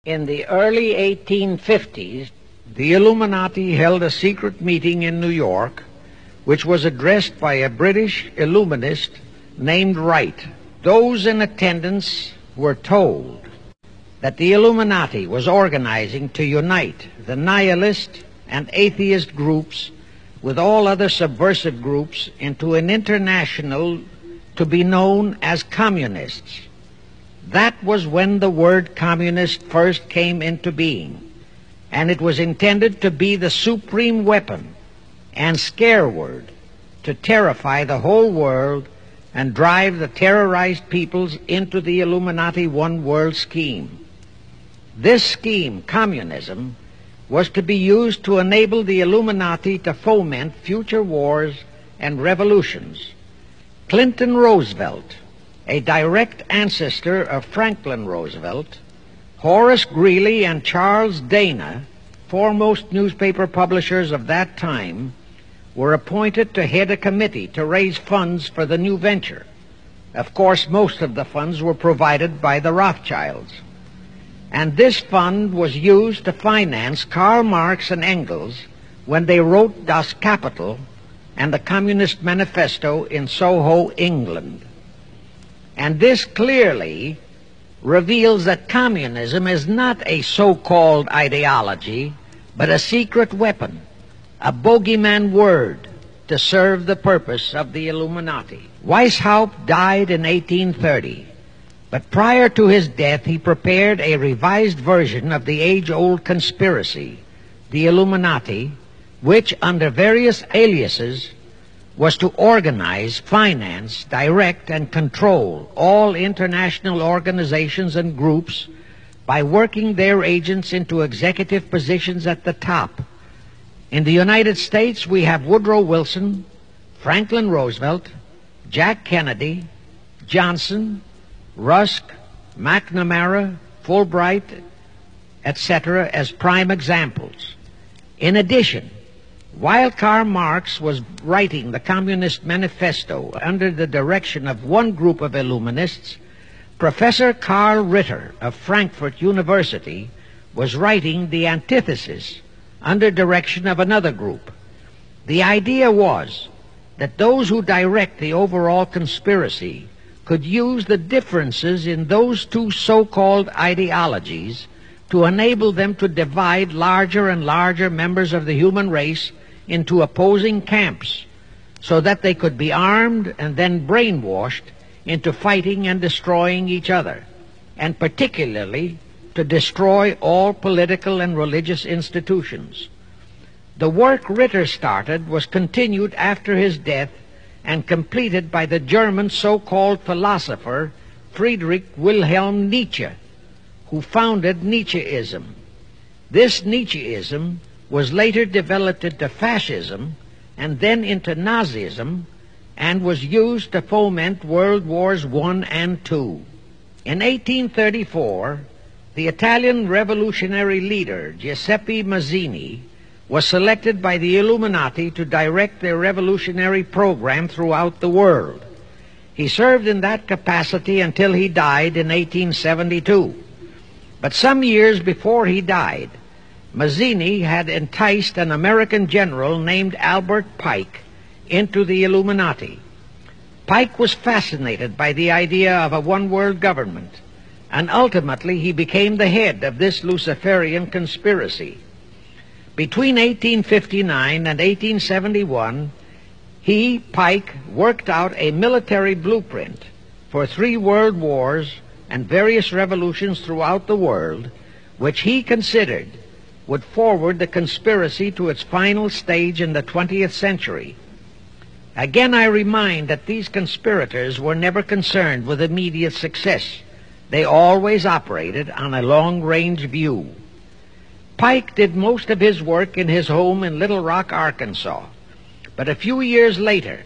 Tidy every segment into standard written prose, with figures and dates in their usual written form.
In the early 1850s, the Illuminati held a secret meeting in New York, which was addressed by a British illuminist named Wright. Those in attendance were told that the Illuminati was organizing to unite the nihilist and atheist groups with all other subversive groups into an international to be known as communists. That was when the word communist first came into being, and it was intended to be the supreme weapon and scare word to terrify the whole world and drive the terrorized peoples into the Illuminati one world scheme. This scheme, communism, was to be used to enable the Illuminati to foment future wars and revolutions. Clinton Roosevelt, a direct ancestor of Franklin Roosevelt, Horace Greeley and Charles Dana, foremost newspaper publishers of that time, were appointed to head a committee to raise funds for the new venture. Of course, most of the funds were provided by the Rothschilds. And this fund was used to finance Karl Marx and Engels when they wrote Das Kapital and the Communist Manifesto in Soho, England. And this clearly reveals that communism is not a so-called ideology, but a secret weapon, a bogeyman word to serve the purpose of the Illuminati. Weishaupt died in 1830, but prior to his death he prepared a revised version of the age-old conspiracy, the Illuminati, which under various aliases was to organize, finance, direct, and control all international organizations and groups by working their agents into executive positions at the top. In the United States, we have Woodrow Wilson, Franklin Roosevelt, Jack Kennedy, Johnson, Rusk, McNamara, Fulbright, etc. as prime examples. In addition, while Karl Marx was writing the Communist Manifesto under the direction of one group of Illuminists, Professor Karl Ritter of Frankfurt University was writing the antithesis under direction of another group. The idea was that those who direct the overall conspiracy could use the differences in those two so-called ideologies to enable them to divide larger and larger members of the human race into opposing camps so that they could be armed and then brainwashed into fighting and destroying each other, and particularly to destroy all political and religious institutions. The work Ritter started was continued after his death and completed by the German so-called philosopher Friedrich Wilhelm Nietzsche, who founded Nietzscheism. This Nietzscheism was later developed into fascism and then into Nazism and was used to foment World Wars I and II. In 1834, the Italian revolutionary leader Giuseppe Mazzini was selected by the Illuminati to direct their revolutionary program throughout the world. He served in that capacity until he died in 1872. But some years before he died, Mazzini had enticed an American general named Albert Pike into the Illuminati. Pike was fascinated by the idea of a one-world government, and ultimately he became the head of this Luciferian conspiracy. Between 1859 and 1871, he, Pike, worked out a military blueprint for 3 world wars and various revolutions throughout the world, which he considered would forward the conspiracy to its final stage in the 20th century. Again, I remind that these conspirators were never concerned with immediate success. They always operated on a long-range view. Pike did most of his work in his home in Little Rock, Arkansas. But a few years later,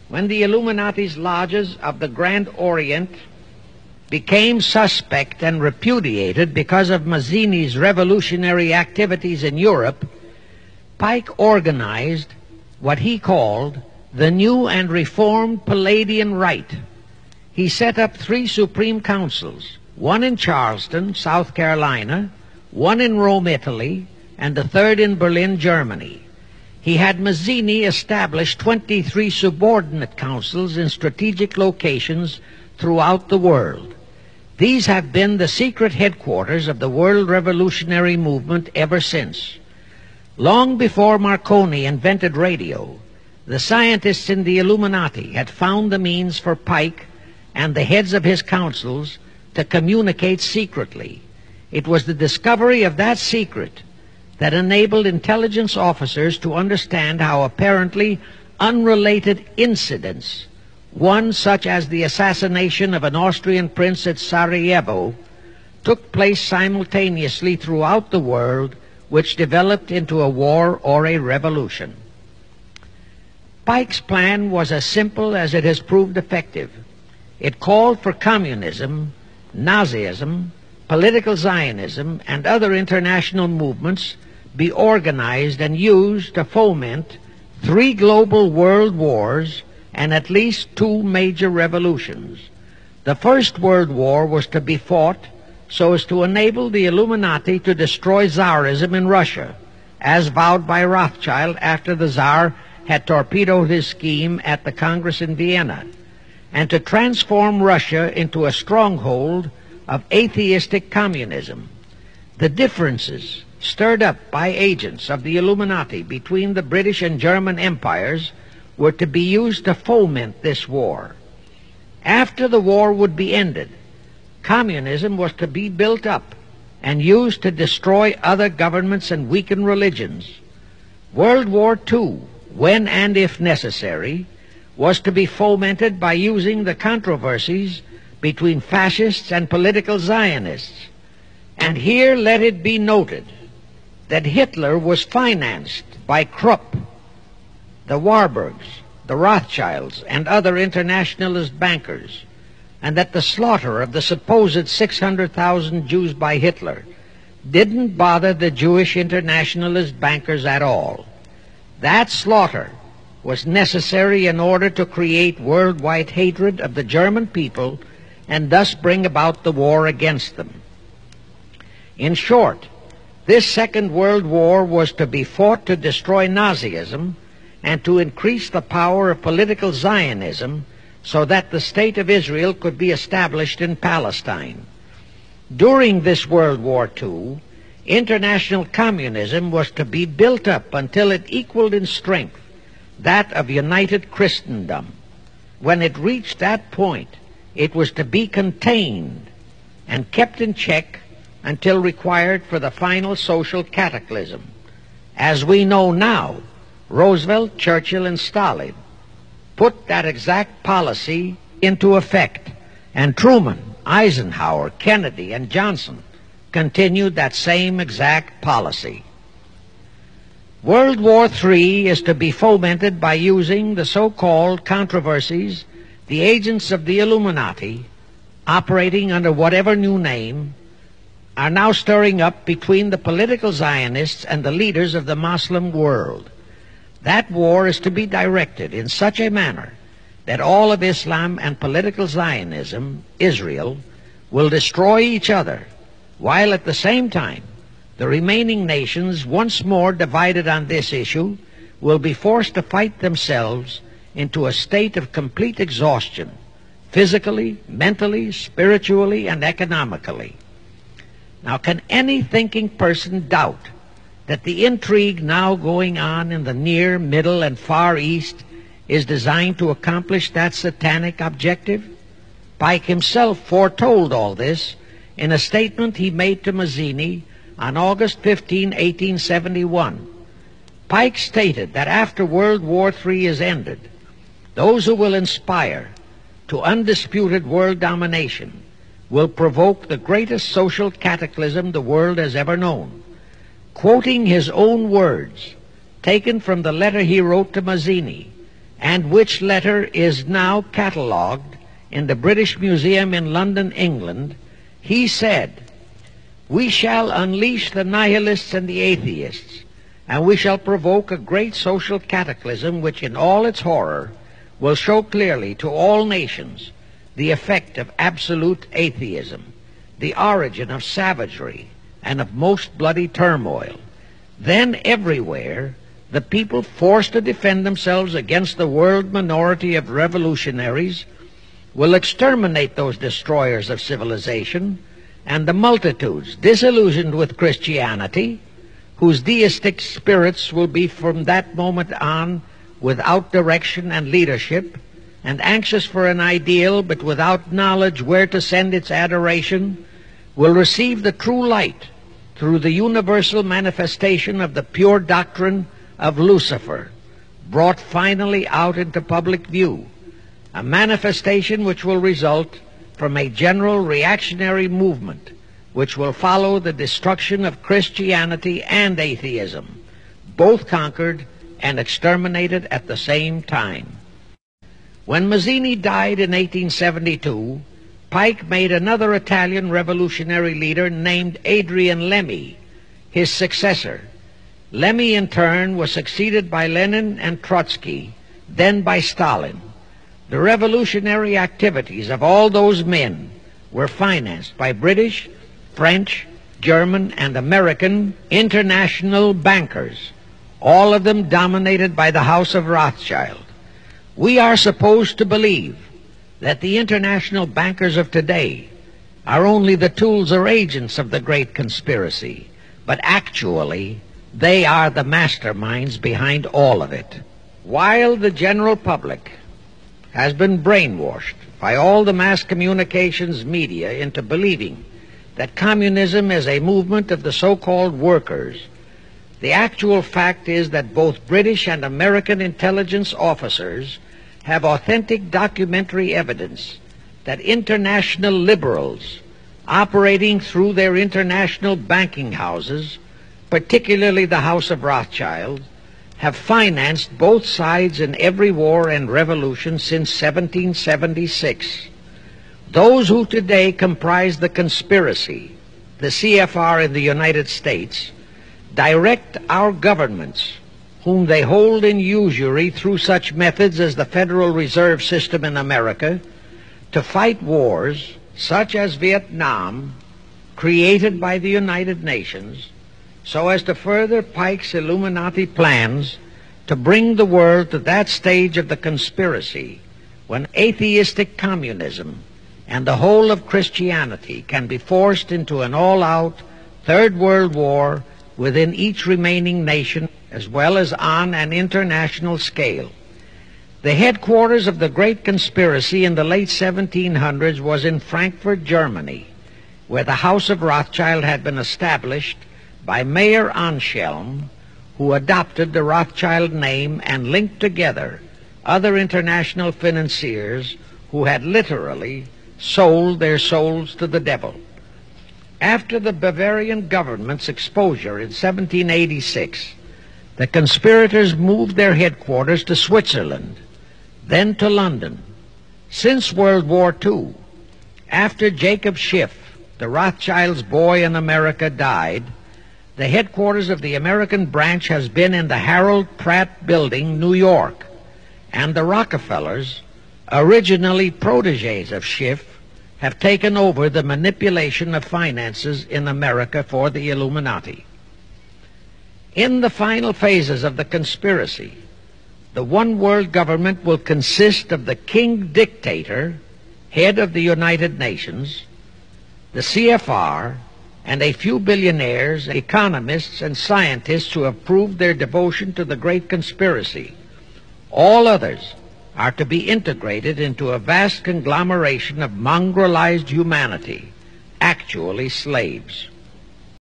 when the Illuminati's lodges of the Grand Orient became suspect and repudiated because of Mazzini's revolutionary activities in Europe, Pike organized what he called the New and Reformed Palladian Rite. He set up 3 supreme councils, one in Charleston, South Carolina, one in Rome, Italy, and the third in Berlin, Germany. He had Mazzini establish 23 subordinate councils in strategic locations throughout the world. These have been the secret headquarters of the world revolutionary movement ever since. Long before Marconi invented radio, the scientists in the Illuminati had found the means for Pike and the heads of his councils to communicate secretly. It was the discovery of that secret that enabled intelligence officers to understand how apparently unrelated incidents, one such as the assassination of an Austrian prince at Sarajevo, took place simultaneously throughout the world, which developed into a war or a revolution. Pike's plan was as simple as it has proved effective. It called for communism, Nazism, political Zionism, and other international movements be organized and used to foment 3 global world wars and at least 2 major revolutions. The First World War was to be fought so as to enable the Illuminati to destroy Tsarism in Russia, as vowed by Rothschild after the Tsar had torpedoed his scheme at the Congress in Vienna, and to transform Russia into a stronghold of atheistic communism. The differences stirred up by agents of the Illuminati between the British and German empires were to be used to foment this war. After the war would be ended, communism was to be built up and used to destroy other governments and weaken religions. World War II, when and if necessary, was to be fomented by using the controversies between fascists and political Zionists. And here let it be noted that Hitler was financed by Krupp, the Warburgs, the Rothschilds, and other internationalist bankers, and that the slaughter of the supposed 600,000 Jews by Hitler didn't bother the Jewish internationalist bankers at all. That slaughter was necessary in order to create worldwide hatred of the German people and thus bring about the war against them. In short, this Second World War was to be fought to destroy Nazism and to increase the power of political Zionism so that the State of Israel could be established in Palestine. During this World War II, international communism was to be built up until it equaled in strength that of united Christendom. When it reached that point, it was to be contained and kept in check until required for the final social cataclysm. As we know now, Roosevelt, Churchill, and Stalin put that exact policy into effect, and Truman, Eisenhower, Kennedy, and Johnson continued that same exact policy. World War III is to be fomented by using the so-called controversies the agents of the Illuminati, operating under whatever new name, are now stirring up between the political Zionists and the leaders of the Muslim world. That war is to be directed in such a manner that all of Islam and political Zionism, Israel, will destroy each other, while at the same time the remaining nations, once more divided on this issue, will be forced to fight themselves into a state of complete exhaustion, physically, mentally, spiritually, and economically. Now, can any thinking person doubt that the intrigue now going on in the Near, Middle, and Far East is designed to accomplish that satanic objective? Pike himself foretold all this in a statement he made to Mazzini on August 15, 1871. Pike stated that after World War III is ended, those who will inspire to undisputed world domination will provoke the greatest social cataclysm the world has ever known. Quoting his own words, taken from the letter he wrote to Mazzini, and which letter is now catalogued in the British Museum in London, England, he said, "We shall unleash the nihilists and the atheists, and we shall provoke a great social cataclysm which in all its horror will show clearly to all nations the effect of absolute atheism, the origin of savagery, and of most bloody turmoil. Then everywhere the people, forced to defend themselves against the world minority of revolutionaries, will exterminate those destroyers of civilization, and the multitudes disillusioned with Christianity, whose deistic spirits will be from that moment on without direction and leadership, and anxious for an ideal but without knowledge where to send its adoration, will receive the true light through the universal manifestation of the pure doctrine of Lucifer, brought finally out into public view, a manifestation which will result from a general reactionary movement which will follow the destruction of Christianity and atheism, both conquered and exterminated at the same time. When Mazzini died in 1872, Pike made another Italian revolutionary leader named Adrian Lemmy his successor. Lemmy, in turn, was succeeded by Lenin and Trotsky, then by Stalin. The revolutionary activities of all those men were financed by British, French, German, and American international bankers, all of them dominated by the House of Rothschild. We are supposed to believe that the international bankers of today are only the tools or agents of the great conspiracy, but actually they are the masterminds behind all of it. While the general public has been brainwashed by all the mass communications media into believing that communism is a movement of the so-called workers, the actual fact is that both British and American intelligence officers have authentic documentary evidence that international liberals operating through their international banking houses, particularly the House of Rothschild, have financed both sides in every war and revolution since 1776. Those who today comprise the conspiracy, the CFR in the United States, direct our governments, whom they hold in usury through such methods as the Federal Reserve System in America, to fight wars such as Vietnam, created by the United Nations, so as to further Pike's Illuminati plans to bring the world to that stage of the conspiracy when atheistic communism and the whole of Christianity can be forced into an all-out Third World War within each remaining nation, as well as on an international scale. The headquarters of the great conspiracy in the late 1700s was in Frankfurt, Germany, where the House of Rothschild had been established by Mayer Anschelm, who adopted the Rothschild name and linked together other international financiers who had literally sold their souls to the devil. After the Bavarian government's exposure in 1786, the conspirators moved their headquarters to Switzerland, then to London. Since World War II, after Jacob Schiff, the Rothschilds' boy in America, died, the headquarters of the American branch has been in the Harold Pratt Building, New York, and the Rockefellers, originally protégés of Schiff, have taken over the manipulation of finances in America for the Illuminati. In the final phases of the conspiracy, the one world government will consist of the king dictator, head of the United Nations, the CFR, and a few billionaires, economists, and scientists who have proved their devotion to the great conspiracy. All others are to be integrated into a vast conglomeration of mongrelized humanity, actually slaves.